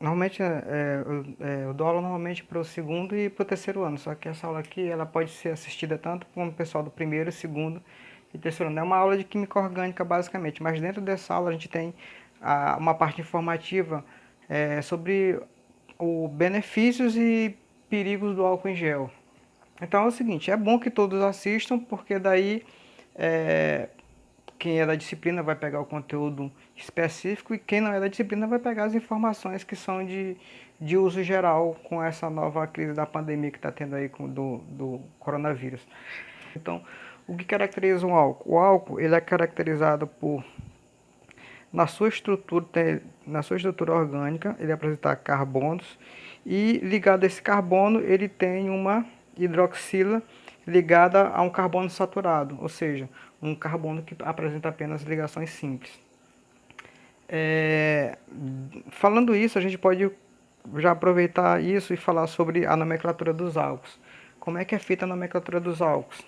Normalmente eu dou aula normalmente para o segundo e para o terceiro ano, só que essa aula aqui ela pode ser assistida tanto por um pessoal do primeiro, segundo e terceiro ano. É uma aula de química orgânica basicamente, mas dentro dessa aula a gente tem uma parte informativa sobre os benefícios e perigos do álcool em gel. Então é o seguinte, é bom que todos assistam, porque daí é, quem é da disciplina vai pegar o conteúdo específico e quem não é da disciplina vai pegar as informações que são de uso geral com essa nova crise da pandemia que está tendo aí do coronavírus. Então, o que caracteriza um álcool? O álcool ele é caracterizado por, na sua estrutura orgânica, ele apresenta carbonos e ligado a esse carbono ele tem uma hidroxila ligada a um carbono saturado, ou seja, um carbono que apresenta apenas ligações simples. É, falando isso, a gente pode já aproveitar isso e falar sobre a nomenclatura dos álcools. Como é que é feita a nomenclatura dos álcools?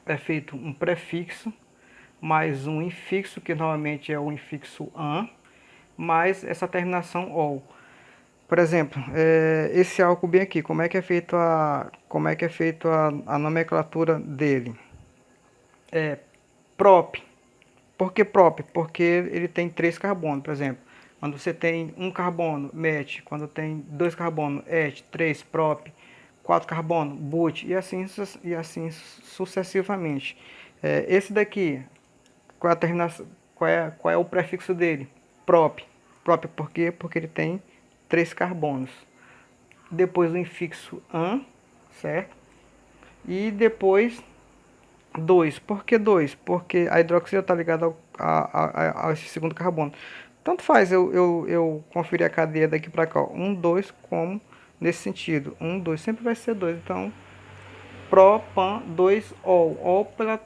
É feito um prefixo mais um infixo, que normalmente é o infixo "an", mais essa terminação "ol". Por exemplo, esse álcool bem aqui, como é que é feito a nomenclatura dele? É prop. Por que prop? Porque ele tem três carbonos, por exemplo. Quando você tem um carbono, met. Quando tem dois carbonos, et. Três, prop. Quatro carbono, but. E assim sucessivamente. Esse daqui, qual é a terminação? Qual é o prefixo dele? Prop. Prop por quê? Porque ele tem três carbonos. Depois o infixo "an", certo? E depois 2. Por que 2? Porque a hidroxila está ligada a esse segundo carbono. Tanto faz eu conferir a cadeia daqui para cá. 1, 2, como nesse sentido. 1, 2, sempre vai ser 2. Então, propan 2 ol. Ol pela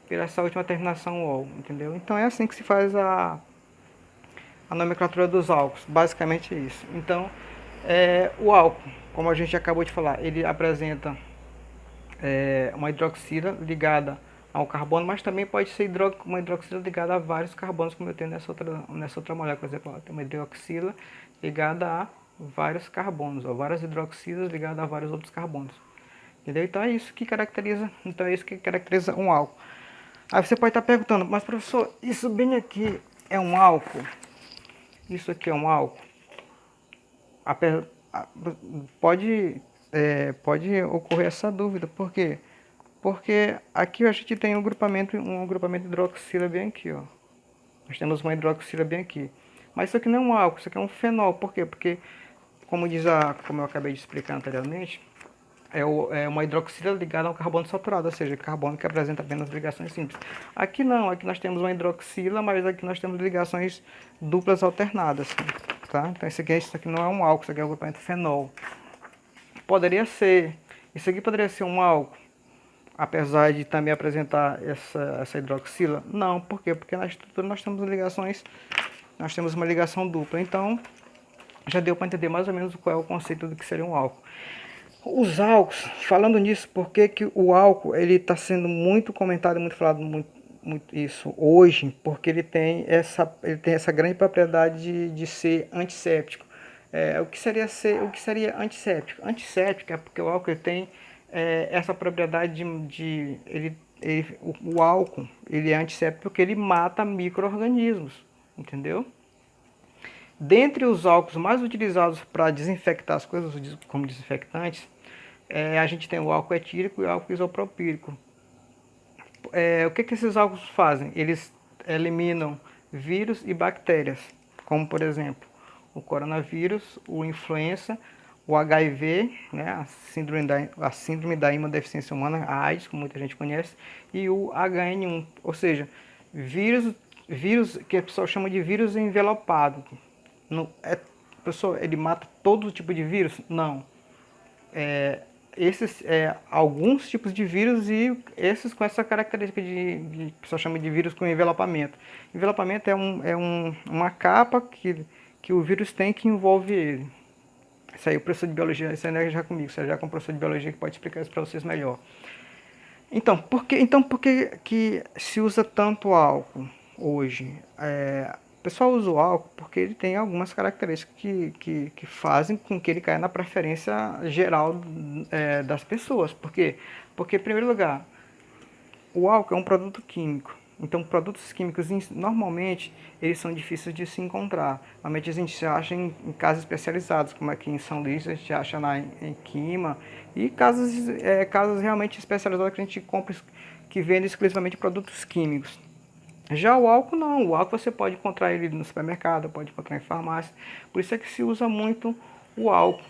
essa última terminação ol, entendeu? Então é assim que se faz a nomenclatura dos álcools. Basicamente é isso. Então, o álcool, como a gente acabou de falar, ele apresenta uma hidroxila ligada ao carbono, mas também pode ser uma hidroxila ligada a vários carbonos, como eu tenho nessa outra molécula. Por exemplo, tem uma hidroxila ligada a vários carbonos, ou várias hidroxilas ligadas a vários outros carbonos. Entendeu? Então é isso que caracteriza um álcool. Aí você pode estar perguntando, mas professor, isso bem aqui é um álcool? Isso aqui é um álcool? Pode, pode ocorrer essa dúvida, por quê? Porque aqui a gente tem um agrupamento de hidroxila bem aqui, ó. Nós temos uma hidroxila bem aqui. Mas isso aqui não é um álcool, isso aqui é um fenol. Por quê? Porque, como eu acabei de explicar anteriormente, é uma hidroxila ligada a um carbono saturado, ou seja, carbono que apresenta apenas ligações simples. Aqui não, aqui nós temos uma hidroxila, mas aqui nós temos ligações duplas alternadas. Tá? Então isso aqui não é um álcool, isso aqui é um agrupamento fenol. Poderia ser, isso aqui poderia ser um álcool, apesar de também apresentar essa hidroxila? Não, por quê? Porque na estrutura nós temos uma ligação dupla. Então, já deu para entender mais ou menos qual é o conceito do que seria um álcool. Os álcools, falando nisso, por que que o álcool ele está sendo muito comentado, muito falado, muito isso hoje? Porque ele tem essa grande propriedade de ser antisséptico. O que seria antisséptico? Antisséptico é porque o álcool ele tem essa propriedade o álcool ele é antisséptico porque ele mata micro-organismos, entendeu? Dentre os álcools mais utilizados para desinfectar as coisas como desinfectantes, a gente tem o álcool etílico e o álcool isopropílico. O que esses álcools fazem? Eles eliminam vírus e bactérias, como por exemplo o coronavírus, o influenza, o HIV, né, a síndrome da imunodeficiência humana, a AIDS, como muita gente conhece, e o HN1, ou seja, vírus que a pessoa chama de vírus envelopado. Não, pessoa, ele mata todo tipo de vírus? Não. Alguns tipos de vírus e esses com essa característica de a pessoa chama de vírus com envelopamento. Envelopamento uma capa que o vírus tem que envolve ele. Isso aí o professor de biologia, isso aí já comigo, você já com o professor de biologia que pode explicar isso para vocês melhor. Então por que se usa tanto álcool hoje? pessoal usa o álcool porque ele tem algumas características que fazem com que ele caia na preferência geral das pessoas. Por quê? Porque, em primeiro lugar, o álcool é um produto químico. Então, produtos químicos, normalmente, eles são difíceis de se encontrar. Normalmente, a gente acha em casas especializadas, como aqui em São Luís, a gente acha em Quima, e casas realmente especializadas que a gente compra, que vendem exclusivamente produtos químicos. Já o álcool não, o álcool você pode encontrar ele no supermercado, pode encontrar em farmácia, por isso é que se usa muito o álcool.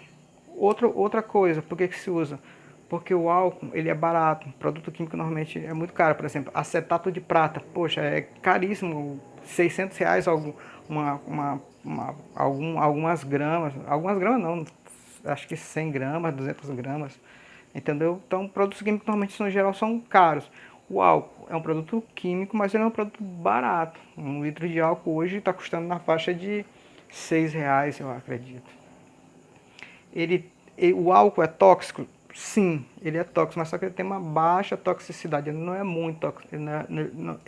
Outra coisa, por que que se usa? Porque o álcool, ele é barato, o produto químico normalmente é muito caro, por exemplo, acetato de prata, poxa, é caríssimo, R$ 600 algumas gramas não, acho que 100 gramas, 200 gramas, entendeu? Então, produtos químicos normalmente, no geral, são caros. O álcool é um produto químico, mas ele é um produto barato. Um litro de álcool hoje está custando na faixa de R$ 6, eu acredito. O álcool é tóxico? Sim, ele é tóxico, mas só que ele tem uma baixa toxicidade. Ele não é muito tóxico, ele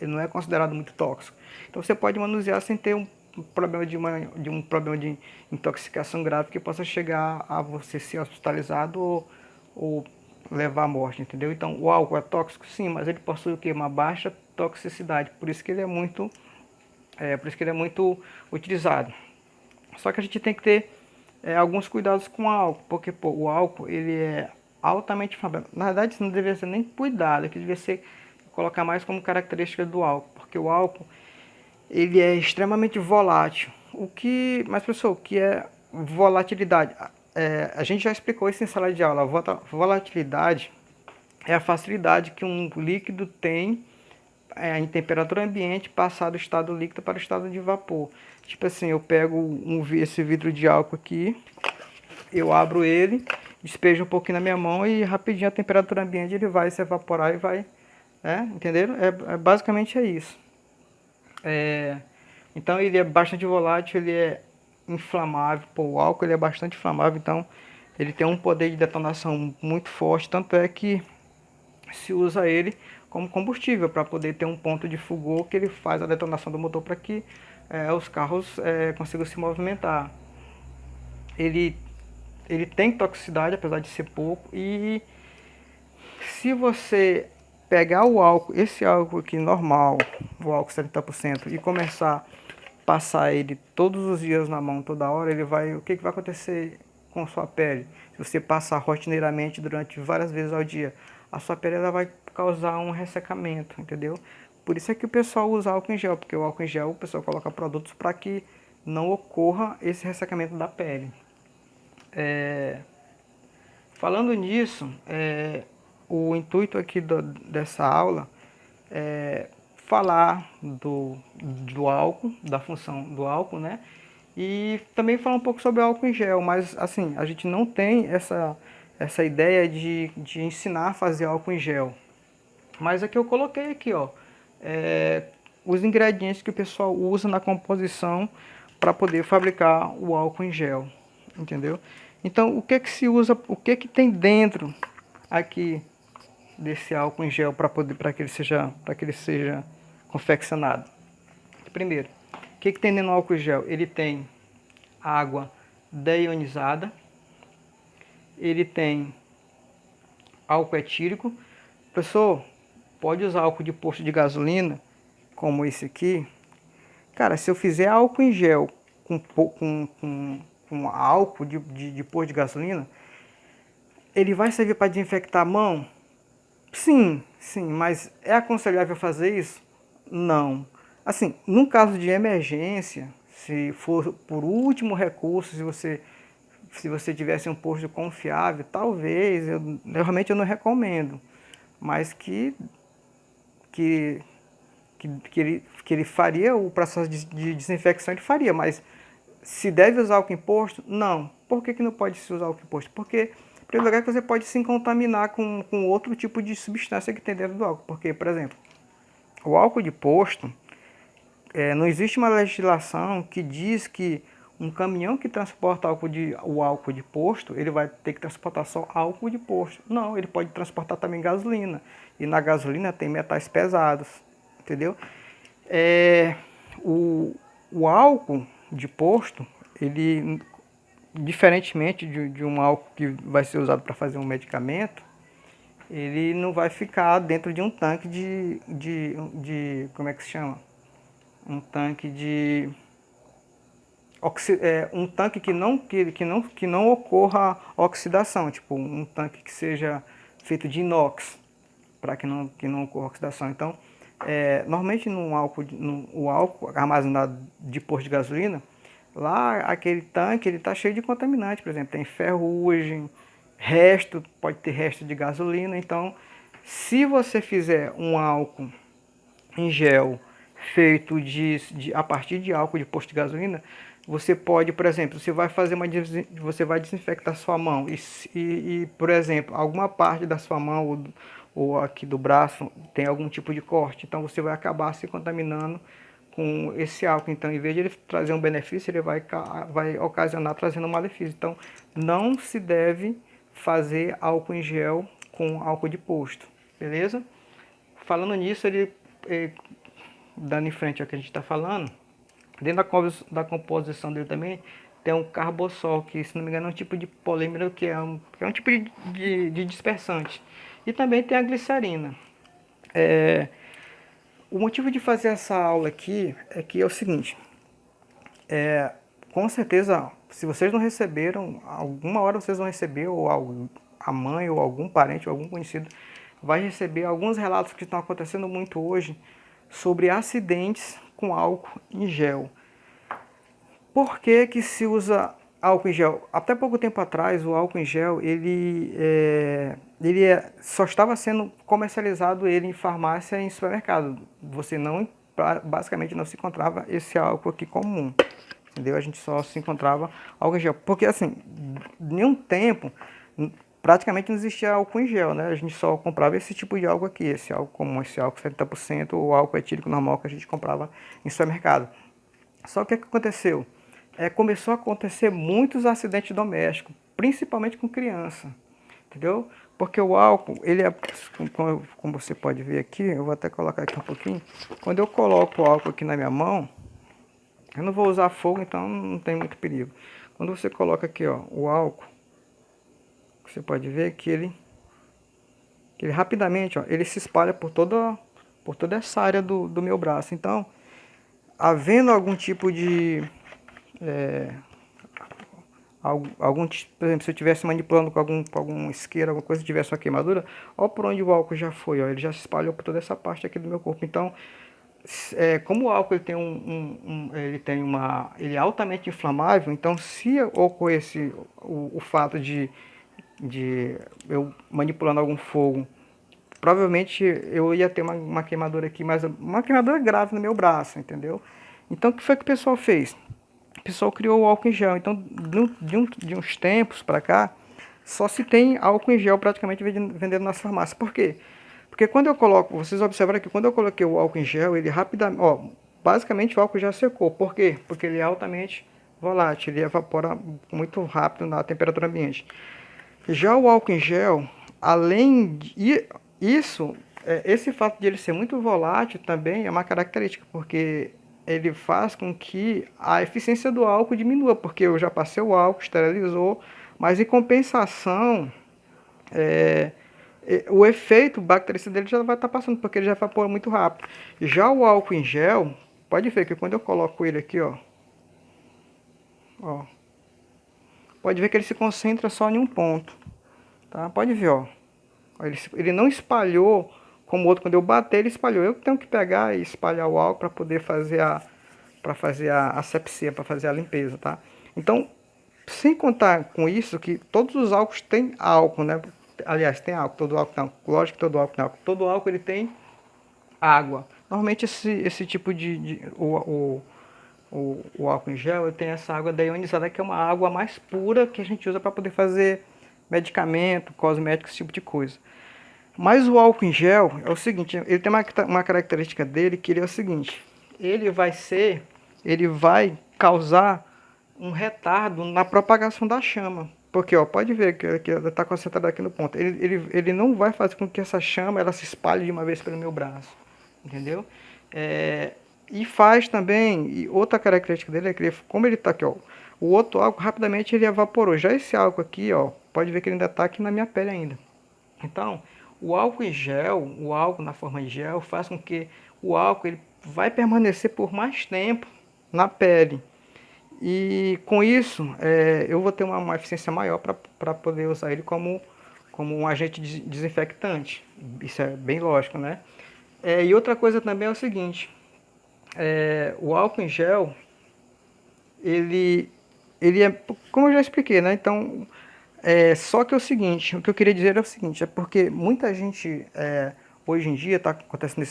não é considerado muito tóxico. Então você pode manusear sem ter um problema de um problema de intoxicação grave que possa chegar a você ser hospitalizado ou levar à morte, entendeu? Então, o álcool é tóxico, sim, mas ele possui o quê? Uma baixa toxicidade, por isso que ele é muito utilizado. Só que a gente tem que ter alguns cuidados com o álcool, porque pô, o álcool ele é altamente inflamável. Na verdade, isso não deveria ser nem cuidado, que deveria ser colocar mais como característica do álcool, porque o álcool ele é extremamente volátil. Mas pessoal, o que é volatilidade? A gente já explicou isso em sala de aula. A volatilidade é a facilidade que um líquido tem em temperatura ambiente passar do estado líquido para o estado de vapor. Tipo assim, eu pego esse vidro de álcool aqui, eu abro ele, despejo um pouquinho na minha mão e rapidinho a temperatura ambiente ele vai se evaporar e vai, entenderam? Basicamente é isso. Então ele é bastante volátil, ele é inflamável. Pô, o álcool ele é bastante inflamável, então ele tem um poder de detonação muito forte, tanto é que se usa ele como combustível para poder ter um ponto de fulgor que ele faz a detonação do motor para que os carros consigam se movimentar. Ele, ele tem toxicidade, apesar de ser pouco, e se você pegar o álcool, esse álcool aqui normal, o álcool 70%, e começar a passar ele todos os dias na mão, toda hora, o que vai acontecer com sua pele? Se você passar rotineiramente durante várias vezes ao dia, a sua pele ela vai causar um ressecamento, entendeu? Por isso é que o pessoal usa álcool em gel, porque o álcool em gel o pessoal coloca produtos para que não ocorra esse ressecamento da pele. Falando nisso, o intuito aqui dessa aula é falar do álcool, da função do álcool, né? E também falar um pouco sobre o álcool em gel, mas assim, a gente não tem essa ideia de ensinar a fazer álcool em gel. Mas aqui eu coloquei aqui, ó, os ingredientes que o pessoal usa na composição para poder fabricar o álcool em gel, entendeu? Então, o que que se usa, o que que tem dentro aqui desse álcool em gel para que ele seja confeccionado? Primeiro, o que que tem dentro do álcool em gel? Ele tem água deionizada, ele tem álcool etílico. Professor, pode usar álcool de posto de gasolina, como esse aqui? Cara, se eu fizer álcool em gel com álcool de posto de gasolina, ele vai servir para desinfectar a mão? Sim, sim, mas é aconselhável fazer isso? Não. Assim, num caso de emergência, se for por último recurso, se você tivesse um posto confiável, talvez, realmente eu não recomendo, mas que, que ele faria o processo de desinfecção, ele faria, mas se deve usar álcool em posto? Não. Por que não pode se usar álcool em posto? Porque, em primeiro lugar, você pode se contaminar com outro tipo de substância que tem dentro do álcool. Porque, por exemplo, o álcool de posto, não existe uma legislação que diz que um caminhão que transporta o álcool de posto, ele vai ter que transportar só álcool de posto. Não, ele pode transportar também gasolina. E na gasolina tem metais pesados, entendeu? O álcool de posto, ele, diferentemente de um álcool que vai ser usado para fazer um medicamento, ele não vai ficar dentro de um tanque como é que se chama? Um tanque de um tanque que não ocorra oxidação, tipo um tanque que seja feito de inox, para que não ocorra oxidação. Então, normalmente o álcool armazenado de posto de gasolina, lá aquele tanque ele está cheio de contaminante, por exemplo, tem ferrugem, pode ter resto de gasolina. Então, se você fizer um álcool em gel feito a partir de álcool de posto de gasolina, você pode, por exemplo, você vai desinfectar sua mão por exemplo, alguma parte da sua mão ou aqui do braço tem algum tipo de corte, então você vai acabar se contaminando com esse álcool. Então, em vez de ele trazer um benefício, ele vai ocasionar trazendo um malefício. Então, não se deve fazer álcool em gel com álcool de posto, beleza? Falando nisso, dando em frente ao que a gente está falando, dentro da composição dele também tem um carbossol, que se não me engano é um tipo de polímero que é um tipo de dispersante. E também tem a glicerina. O motivo de fazer essa aula aqui é o seguinte, com certeza, se vocês não receberam, alguma hora vocês vão receber, a mãe ou algum parente ou algum conhecido vai receber alguns relatos que estão acontecendo muito hoje sobre acidentes com álcool em gel. Por que que se usa álcool em gel? Até pouco tempo atrás, o álcool em gel, só estava sendo comercializado ele em farmácia e em supermercado. Basicamente não se encontrava esse álcool aqui comum. Entendeu? A gente só se encontrava álcool em gel. Porque assim, em um tempo, praticamente não existia álcool em gel, né? A gente só comprava esse tipo de álcool aqui, esse álcool comum, esse álcool 70%, ou álcool etílico normal que a gente comprava em supermercado. Só que o que aconteceu? Começou a acontecer muitos acidentes domésticos, principalmente com criança, entendeu? Porque o álcool, como você pode ver aqui, eu vou até colocar aqui um pouquinho. Quando eu coloco o álcool aqui na minha mão, eu não vou usar fogo, então não tem muito perigo. Quando você coloca aqui, ó, o álcool, você pode ver que ele rapidamente, ó, ele se espalha por toda essa área do meu braço. Então, havendo algum tipo de por exemplo, se eu estivesse manipulando com algum isqueiro, alguma coisa, tivesse uma queimadura, ó por onde o álcool já foi, ó, ele já se espalhou por toda essa parte aqui do meu corpo. Então, como o álcool ele é altamente inflamável, então se ocorresse o fato de eu manipulando algum fogo, provavelmente eu ia ter uma queimadura aqui, mas uma queimadura grave no meu braço, entendeu? Então, o que foi que o pessoal fez? O pessoal criou o álcool em gel. Então, de uns tempos para cá, só se tem álcool em gel praticamente vendendo nas farmácias. Por quê? Porque quando eu coloco, vocês observaram que quando eu coloquei o álcool em gel, ele rapidamente, ó, basicamente o álcool já secou. Por quê? Porque ele é altamente volátil, ele evapora muito rápido na temperatura ambiente. Já o álcool em gel, além disso, esse fato de ele ser muito volátil também é uma característica, porque ele faz com que a eficiência do álcool diminua, porque eu já passei o álcool, esterilizou, mas em compensação, o efeito bactericida dele já vai estar passando, porque ele já evapora muito rápido. Já o álcool em gel, pode ver que quando eu coloco ele aqui, ó, pode ver que ele se concentra só em um ponto, tá? Pode ver, ó. Ele não espalhou como o outro, quando eu bater ele espalhou. Eu tenho que pegar e espalhar o álcool para poder fazer a asepsia, para fazer a limpeza, tá? Então, sem contar com isso, que todos os álcools têm álcool, né? Aliás, tem álcool, todo álcool não. Lógico que todo álcool tem álcool. Todo álcool ele tem água. Normalmente esse tipo o álcool em gel ele tem essa água deionizada, que é uma água mais pura que a gente usa para poder fazer medicamento, cosméticos, esse tipo de coisa. Mas o álcool em gel é o seguinte, ele tem uma característica dele que ele é o seguinte, ele vai causar um retardo na propagação da chama. Porque, ó, pode ver que está concentrado aqui no ponto. Ele não vai fazer com que essa chama ela se espalhe de uma vez pelo meu braço. Entendeu? E faz também, e outra característica dele é que, como ele está aqui, ó, o outro álcool rapidamente ele evaporou. Já esse álcool aqui, ó, pode ver que ele ainda está aqui na minha pele ainda. Então, o álcool em gel, o álcool na forma de gel, faz com que o álcool ele vai permanecer por mais tempo na pele. E com isso, eu vou ter uma eficiência maior para poder usar ele como um agente desinfectante. Isso é bem lógico, né? E outra coisa também é o seguinte, o álcool em gel, ele, ele é, como eu já expliquei, né? Então, só que é o seguinte, o que eu queria dizer é o seguinte, é porque muita gente, hoje em dia, está acontecendo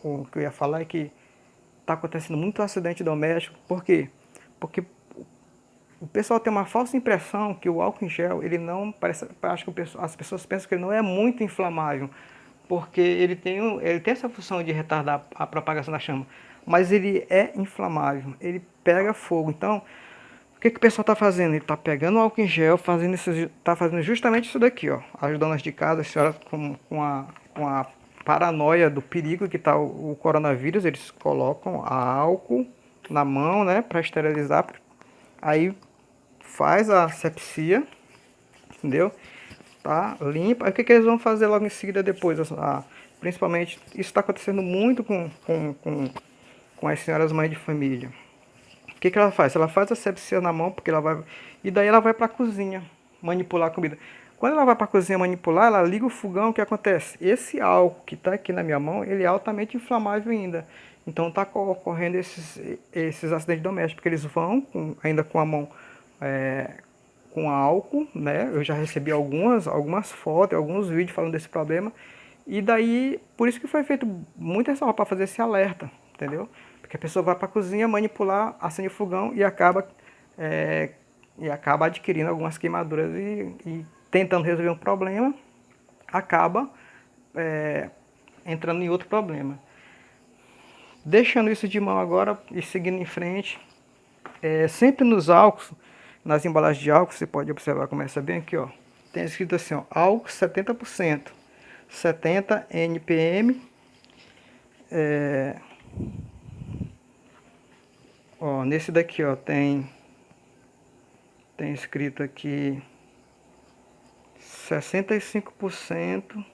o que eu ia falar é que está acontecendo muito acidente doméstico. Por quê? Porque o pessoal tem uma falsa impressão que o álcool em gel, ele não parece, acho que as pessoas pensam que ele não é muito inflamável, porque ele tem essa função de retardar a propagação da chama, mas ele é inflamável, ele pega fogo. Então, o que o pessoal está fazendo? Ele está pegando o álcool em gel, tá fazendo justamente isso daqui, ó. As donas de casa, as senhoras com a paranoia do perigo que está o coronavírus, eles colocam álcool na mão, né, para esterilizar. Aí faz a asepsia, entendeu? Tá limpa. Aí o que eles vão fazer logo em seguida depois? Principalmente, isso está acontecendo muito com as senhoras mães de família. O que ela faz? Ela faz a asepsia na mão, porque ela vai. E daí ela vai para a cozinha manipular a comida. Quando ela vai para a cozinha manipular, ela liga o fogão, o que acontece? Esse álcool que está aqui na minha mão, ele é altamente inflamável ainda. Então está ocorrendo esses acidentes domésticos, porque eles vão ainda com a mão com álcool, né? Eu já recebi algumas fotos, alguns vídeos falando desse problema. E daí, por isso que foi feito muita essa para fazer esse alerta, entendeu? Porque a pessoa vai para a cozinha manipular, acende o fogão e acaba adquirindo algumas queimaduras e tentando resolver um problema, acaba entrando em outro problema. Deixando isso de mão agora e seguindo em frente, sempre nos álcools, nas embalagens de álcool, você pode observar, começa bem aqui, ó. Tem escrito assim, ó, álcool 70%, 70 NPM, ó, nesse daqui, ó, tem escrito aqui 65%,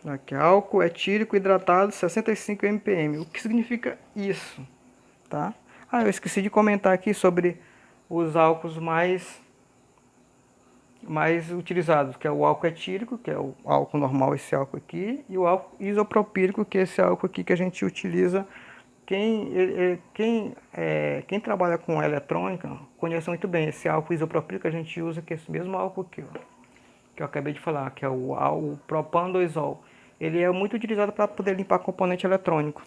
aqui, álcool etílico hidratado 65 mpm. O que significa isso, tá? Eu esqueci de comentar aqui sobre os álcools mais utilizados, que é o álcool etílico, que é o álcool normal, esse álcool aqui, e o álcool isopropílico, que é esse álcool aqui que a gente utiliza. Quem trabalha com eletrônica conhece muito bem esse álcool isopropílico que a gente usa, que é esse mesmo álcool aqui, ó, que eu acabei de falar, que é o propan-2-ol. Ele é muito utilizado para poder limpar componente eletrônico.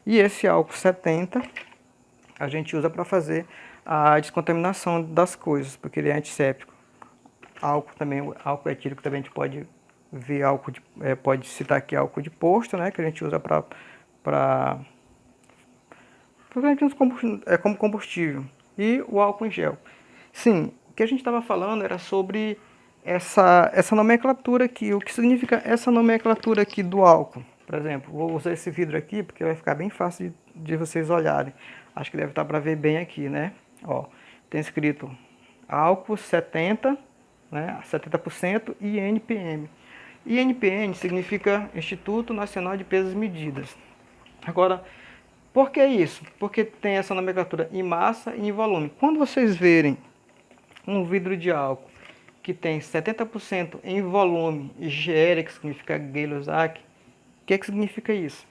E esse álcool 70 a gente usa para fazer a descontaminação das coisas, porque ele é antisséptico. Álcool também, álcool etílico também a gente pode ver pode citar aqui álcool de posto, né, que a gente usa para como combustível. E o álcool em gel. Sim, o que a gente estava falando era sobre essa nomenclatura aqui. O que significa essa nomenclatura aqui do álcool? Por exemplo, vou usar esse vidro aqui porque vai ficar bem fácil de vocês olharem. Acho que deve estar para ver bem aqui, né? Ó, tem escrito álcool 70, né? 70% e NPM. INPM significa Instituto Nacional de Pesos e Medidas. Agora, por que isso? Porque tem essa nomenclatura em massa e em volume. Quando vocês verem um vidro de álcool que tem 70% em volume e GL, que significa Gay-Lussac, o que significa isso?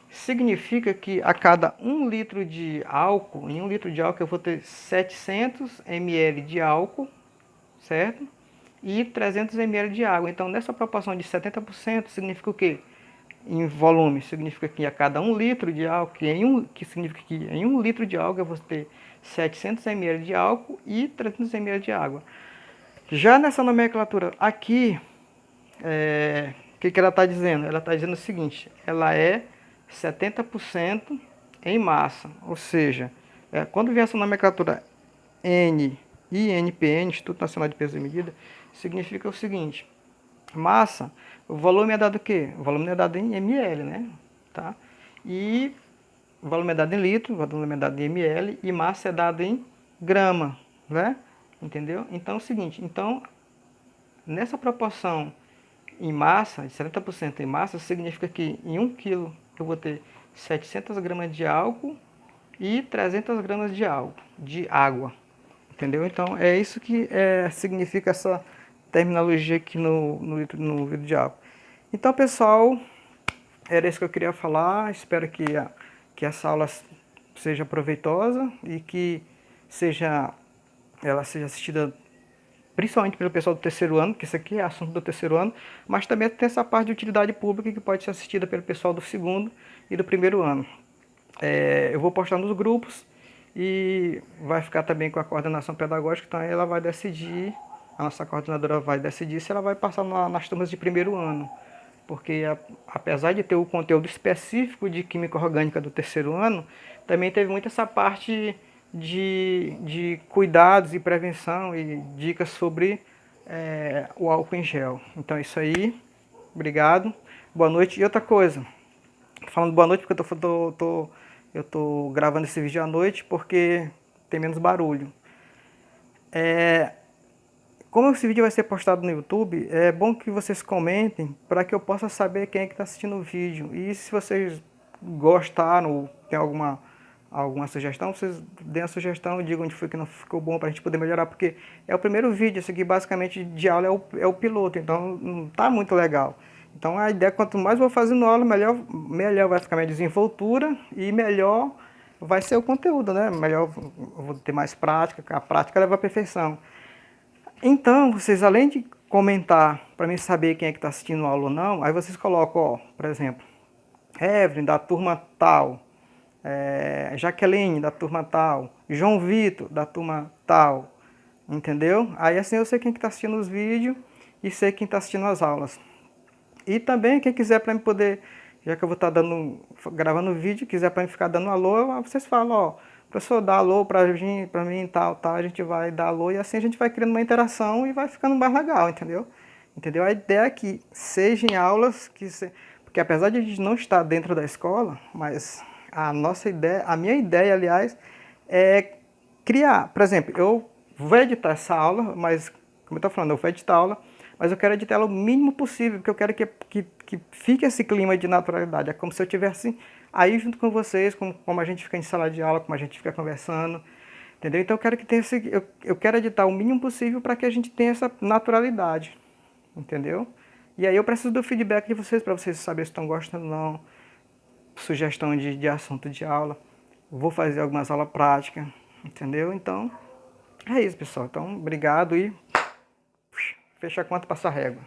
Significa que a cada 1 litro de álcool, em 1 litro de álcool eu vou ter 700 ml de álcool, certo? E 300 ml de água. Então, nessa proporção de 70%, significa o quê? Em volume, significa que a cada 1 litro de álcool, que significa que em 1 litro de álcool eu vou ter 700 ml de álcool e 300 ml de água. Já nessa nomenclatura aqui, o que ela está dizendo? Ela está dizendo o seguinte, ela é 70% em massa, ou seja, quando vem essa nomenclatura INPN, Instituto Nacional de Peso e Medida, significa o seguinte, massa, o volume é dado o quê? O volume é dado em ml, né? Tá? E O volume é dado em litro, o volume é dado em ml e massa é dada em grama, né? Entendeu? Então é o seguinte, então nessa proporção em massa, de 70% em massa, significa que em 1 quilo eu vou ter 700 gramas de álcool e 300 gramas de água. Entendeu? Então é isso que significa essa terminologia aqui no vidro de álcool. Então, pessoal, era isso que eu queria falar. Espero que essa aula seja proveitosa e que ela seja assistida principalmente pelo pessoal do terceiro ano, que isso aqui é assunto do terceiro ano, mas também tem essa parte de utilidade pública que pode ser assistida pelo pessoal do segundo e do primeiro ano. Eu vou postar nos grupos e vai ficar também com a coordenação pedagógica, então ela vai decidir, a nossa coordenadora vai decidir se ela vai passar nas turmas de primeiro ano, porque apesar de ter o conteúdo específico de química orgânica do terceiro ano, também teve muito essa parte de cuidados e prevenção e dicas sobre o álcool em gel. Então é isso aí, obrigado, boa noite. E outra coisa, falando boa noite porque eu tô gravando esse vídeo à noite porque tem menos barulho. Como esse vídeo vai ser postado no YouTube, é bom que vocês comentem para que eu possa saber quem é que está assistindo o vídeo. E se vocês gostaram ou tem alguma sugestão, vocês deem a sugestão e digam onde foi que não ficou bom para a gente poder melhorar, porque é o primeiro vídeo, esse aqui basicamente de aula é o piloto, então não está muito legal. Então a ideia, quanto mais eu vou fazendo aula, melhor vai ficar minha desenvoltura e melhor vai ser o conteúdo, né? Melhor eu vou ter mais prática, a prática leva à perfeição. Então, vocês além de comentar para mim saber quem é que está assistindo a aula ou não, aí vocês colocam, ó, por exemplo, Evelyn da turma tal, Jaqueline da turma tal, João Vitor da turma tal, entendeu? Aí assim eu sei quem que está assistindo os vídeos e sei quem está assistindo as aulas. E também quem quiser para mim poder, já que eu vou estar gravando o vídeo, quiser para mim ficar dando alô, vocês falam, ó, professor, dá alô para mim, tal, a gente vai dar alô e assim a gente vai criando uma interação e vai ficando mais legal, entendeu? Entendeu? A ideia é que sejam aulas porque apesar de a gente não estar dentro da escola, mas a minha ideia, aliás, é criar, por exemplo, eu vou editar essa aula, mas como eu estou falando, eu vou editar a aula, mas eu quero editar ela o mínimo possível, porque eu quero que fique esse clima de naturalidade. É como se eu estivesse aí junto com vocês, como a gente fica em sala de aula, como a gente fica conversando, entendeu? Então eu quero que tenha eu quero editar o mínimo possível para que a gente tenha essa naturalidade, entendeu? E aí eu preciso do feedback de vocês, para vocês saberem se estão gostando ou não, sugestão de assunto de aula. Vou fazer algumas aulas práticas, entendeu? Então, é isso, pessoal. Então, obrigado e fecha a conta e passa a régua.